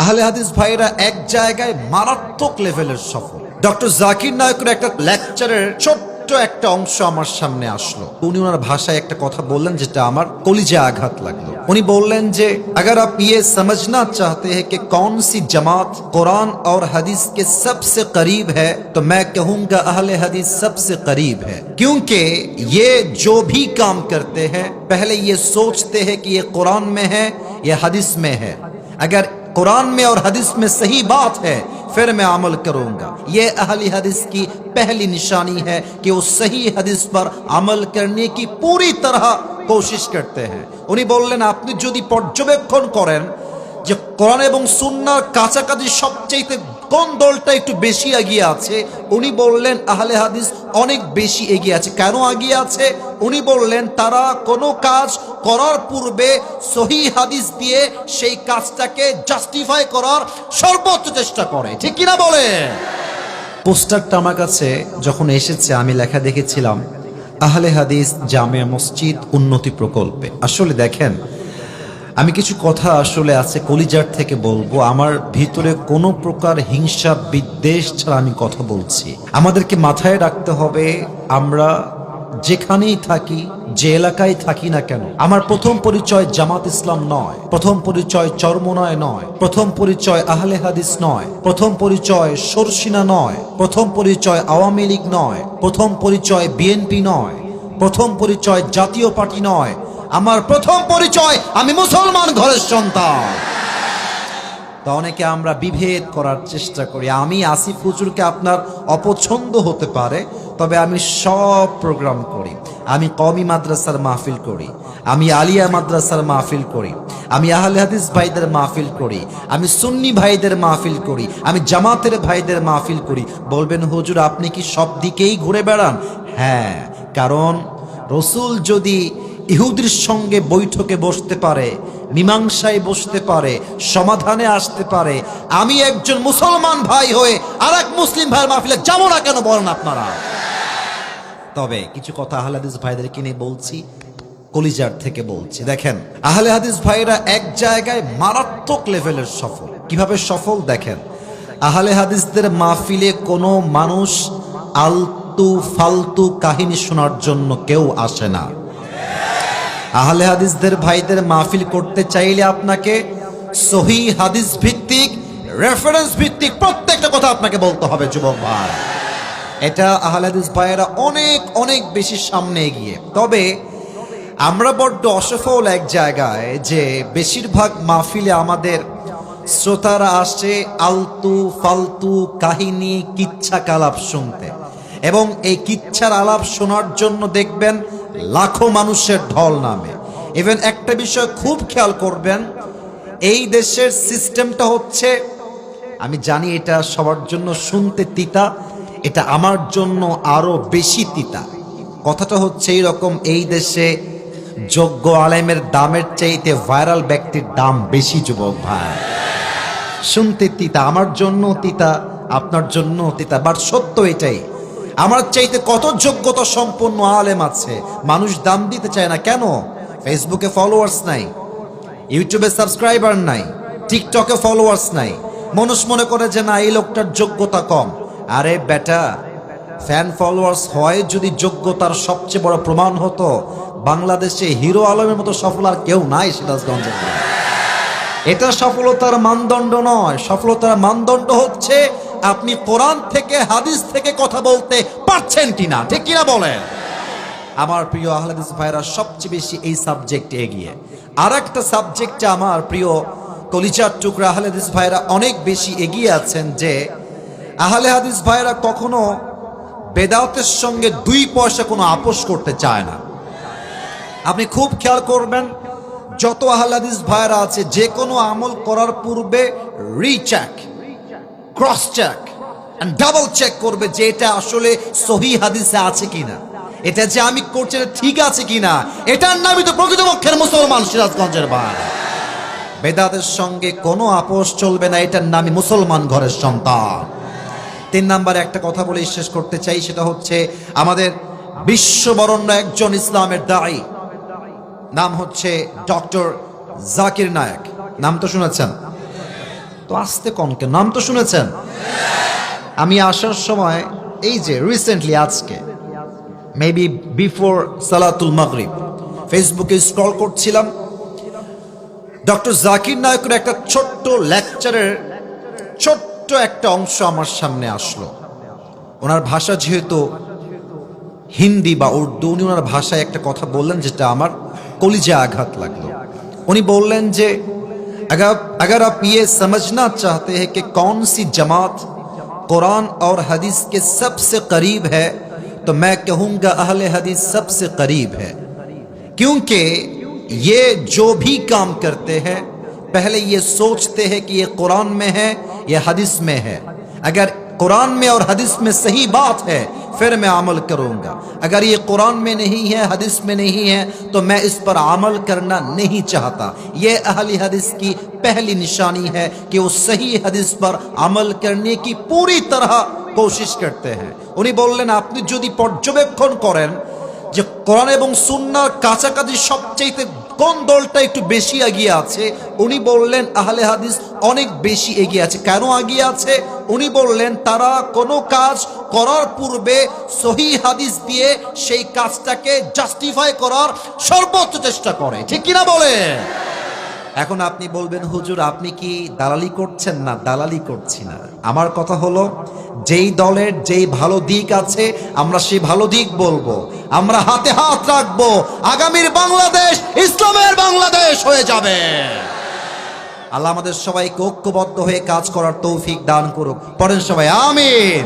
আহলে হাদিস ভাইরা এক জায়গায় মারাত্মক লেভেলের সফল। ডক্টর জাকির নায়কের একটা লেকচারের ছোট্ট একটা অংশ আমার সামনে আসলো। উনি ওনার ভাষায় একটা কথা বললেন যেটা আমার কলিজায় আঘাত লাগলো। উনি বললেন যে अगर आप ये समझना चाहते हैं कि कौन सी जमात कुरान और हदीस के सबसे करीब है तो मैं कहूंगा अहले हदीस सबसे करीब है, क्योंकि ये जो भी काम करते हैं पहले ये सोचते हैं कि ये कुरान में है या हदीस में है। अगर कुरान में और हदीस में सही बात है फिर मैं अमल करूंगा। ये अहली हदीस की पहली निशानी है कि वो सही हदीस पर अमल करने की पूरी तरह कोशिश करते हैं। उन्हीं बोललेन आपनी যদি পর্যবেক্ষণ করেন যে কোরআন এবং সুন্নাহর কাছাকাছি সবচেয়ে কোন দলটা একটু বেশি এগিয়ে আছে, উনি বললেন আহলে হাদিস অনেক বেশি এগিয়ে আছে। কেন এগিয়ে আছে? উনি বললেন তারা কোনো কাজ করার পূর্বে সহিহ হাদিস দিয়ে সেই কাজটাকে জাস্টিফাই করার সর্বোচ্চ চেষ্টা করে। ঠিক কিনা বলেন? পোস্টারটা আমার কাছে যখন এসেছে আমি লেখা দেখেছিলাম আহলে হাদিস জামিয়া মসজিদ উন্নতি প্রকল্পে। আসলে দেখেন, আমি কিছু কথা আসলে আছে কলিজার থেকে বলবো। আমার ভিতরে কোনো প্রকার হিংসা বিদ্বেষ ছাড়া আমি কথা বলছি। আমাদেরকে মাথায় রাখতে হবে, আমরা যেখানেই থাকি, যে এলাকায় থাকি না কেন, আমার প্রথম পরিচয় জামাত ইসলাম নয়, প্রথম পরিচয় চরমোনায় নয়, প্রথম পরিচয় আহলে হাদিস নয়, প্রথম পরিচয় সরসিনা নয়, প্রথম পরিচয় আওয়ামী লীগ নয়, প্রথম পরিচয় বিএনপি নয়, প্রথম পরিচয় জাতীয় পার্টি নয়। আমার প্রথম পরিচয় আমি মুসলমান ঘরের সন্তান। তো অনেকে আমরা বিভেদ করার চেষ্টা করি। আমি আসিফ হুজুরকে আপনার অপছন্দ হতে পারে, তবে আমি সব প্রোগ্রাম করি। আমি কওমি মাদ্রাসার মাহফিল করি, আমি আলিয়া মাদ্রাসার মাহফিল করি, আমি আহলে হাদিস ভাইদের মাহফিল করি, আমি সুন্নি ভাইদের মাহফিল করি, আমি জামাতের ভাইদের মাহফিল করি। বলবেন হুজুর আপনি কি সব দিকেই ঘুরে বেড়ান? হ্যাঁ, কারণ রসুল যদি ইহুদির সঙ্গে বৈঠকে বসতে পারে, মীমাংসায় বসতে পারে, সমাধানে আসতে পারে, আমি একজন মুসলমান ভাই হয়ে আর এক মুসলিম ভাইয়ের মাহফিলে যাবো না কেন বলেন আপনারা? তবে কিছু কথা আহলে হাদিস ভাইদেরকে নিয়ে বলছি, কলিজার থেকে বলছি। দেখেন, আহলে হাদিস ভাইরা এক জায়গায় মারাত্মক লেভেলের সফল। কিভাবে সফল দেখেন, আহলে হাদিসদের মাহফিলে কোনো মানুষ আলতু ফালতু কাহিনী শোনার জন্য কেউ আসে না। আহলে হাদিসদের ভাইদের মাহফিল করতে চাইলে আপনাকে সহিহ হাদিস ভিত্তিক, রেফারেন্স ভিত্তিক প্রত্যেকটা কথা আপনাকে বলতে হবে যুবক ভাই। এটা আহলে হাদিস ভাইয়েরা অনেক অনেক বেশি সামনে এগিয়ে। তবে আমরা বড্ড অসফল এক জায়গায় যে বেশিরভাগ মাহফিলে আমাদের শ্রোতারা আসে আলতু ফালতু কাহিনী, কিচ্ছা কালাপ শুনতে, এবং এই কিচ্ছার আলাপ শোনার জন্য দেখবেন লাখো মানুষের ঢল নামে। ইভেন একটা বিষয় খুব খেয়াল করবেন, এই দেশের সিস্টেমটা হচ্ছে, আমি জানি এটা সবার জন্য শুনতে তিতা, এটা আমার জন্য আরো বেশি তিতা। কথাটা হচ্ছে এইরকম, এই দেশে যোগ্য আলেমের দামের চাইতে ভাইরাল ব্যক্তির দাম বেশি যুবক ভাই। শুনতে তিতা, আমার জন্য তিতা, আপনার জন্য তিতা, বাট সত্য এটাই। আমার চাইতে কত যোগ্যতা সম্পন্ন আলেম আছে, মানুষ দাম দিতে চায় না কেন? ফেসবুকে ফলোয়ার্স নাই, ইউটিউবে সাবস্ক্রাইবার নাই, টিকটকে ফলোয়ার্স নাই। মানুষ মনে করে যে না, এই লোকটার যোগ্যতা কম। আরে বেটা, ফ্যান ফলোয়ার্স হয় যদি যোগ্যতার সবচেয়ে বড় প্রমাণ হতো, বাংলাদেশে হিরো আলমের মতো সফল আর কেউ নাই সিরাজগঞ্জে। এটা সফলতার মানদণ্ড নয়। সফলতার মানদণ্ড হচ্ছে আপনি কোরআন থেকে হাদিস থেকে কথা বলতে পারছেন কিনা। ঠিক কিনা বলেন? আমার প্রিয় আহলে হাদিস ভাইরা সবচেয়ে বেশি এই সাবজেক্টে এগিয়ে। আর একটা সাবজেক্টে আমার প্রিয় কলিজার টুকরা আহলে হাদিস ভাইরা অনেক বেশি এগিয়ে আছেন, যে আহলে হাদিস ভাইরা কখনো বেদাতের সঙ্গে 2 পয়সা কোনো আপোষ করতে চায় না। আপনি খুব খেয়াল করবেন, যত আহলে হাদিস ভাইরা আছে যে কোনো আমল করার পূর্বে recheck, cross check and double check করবে যে এটা আসলে সহিহ হাদিসে আছে কিনা, এটা যে আমি করছি এটা ঠিক আছে কিনা। এটার নামই তো প্রকৃতপক্ষের মুসলমান সিরাজগঞ্জের ভাই। বেদাতের সঙ্গে কোনো আপোষ চলবে না, এটার নামই মুসলমান ঘরের সন্তান। 3 নম্বরে একটা কথা বলে শেষ করতে চাই, সেটা হচ্ছে আমাদের বিশ্ববরণ্য একজন ইসলামের দায়ী, নাম হচ্ছে ডক্টর জাকির নায়েক। নাম তো শুনেছেন? তো আস্তে কনকে নাম তো শুনেছেন। আমি আসার সময় এই যে রিসেন্টলি আজকে মেবি বিফোর সালাতুল মাগরিব ফেসবুকে স্ক্রল করছিলাম, ডক্টর জাকির নায়কের একটা ছোট্ট লেকচারের ছোট্ট একটা অংশ আমার সামনে আসলো। ওনার ভাষা যেহেতু হিন্দি বা উর্দু, উনি ওনার ভাষায় একটা কথা বললেন যেটা আমার কলিজা আঘাত লাগলো। উনি বললেন যে अगर आप ये समझना चाहते हैं कि कौन सी जमात कुरान और हदीस के सबसे करीब है तो मैं कहूँगा अहले हदीस सबसे करीब है, क्योंकि ये जो भी काम करते हैं पहले ये सोचते हैं कि ये कुरान में है या हदीस में है। अगर कुरान में और हदीस में सही बात है फिर मैं अमल करूंगा, अगर ये कुरान में नहीं है हदीस में नहीं है तो मैं इस पर अमल करना नहीं चाहता। ये अहली हदीस की पहली निशानी है कि वो सही हदीस पर अमल करने की पूरी तरह कोशिश करते हैं। उन्हीं बोलें आपनी যদি পর্যবেক্ষণ করেন যে কোরআন এবং সুন্নাহর কাছাকাছি সবচেয়ে কোন দলটা একটু বেশি এগিয়ে আছে, উনি বললেন আহলে হাদিস অনেক বেশি এগিয়ে আছে। কেন এগিয়ে আছে? উনি বললেন তারা কোনো কাজ করার পূর্বে সহিহ হাদিস দিয়ে সেই কাজটাকে জাস্টিফাই করার সর্বোচ্চ চেষ্টা করে। ঠিক কিনা বলেন? এখন আপনি বলবেন হুজুর আপনি কি দালালি করছেন? না, দালালি করছি না। আমার কথা হলো যেই দলের যেই ভালো দিক আছে আমরা সেই ভালো দিক বলবো, আমরা হাতে হাত রাখবো, আগামীর বাংলাদেশ ইসলামের বাংলাদেশ হয়ে যাবে। আল্লাহ আমাদের সবাইকে ঐক্যবদ্ধ হয়ে কাজ করার তৌফিক দান করুক। পড়েন সবাই আমিন।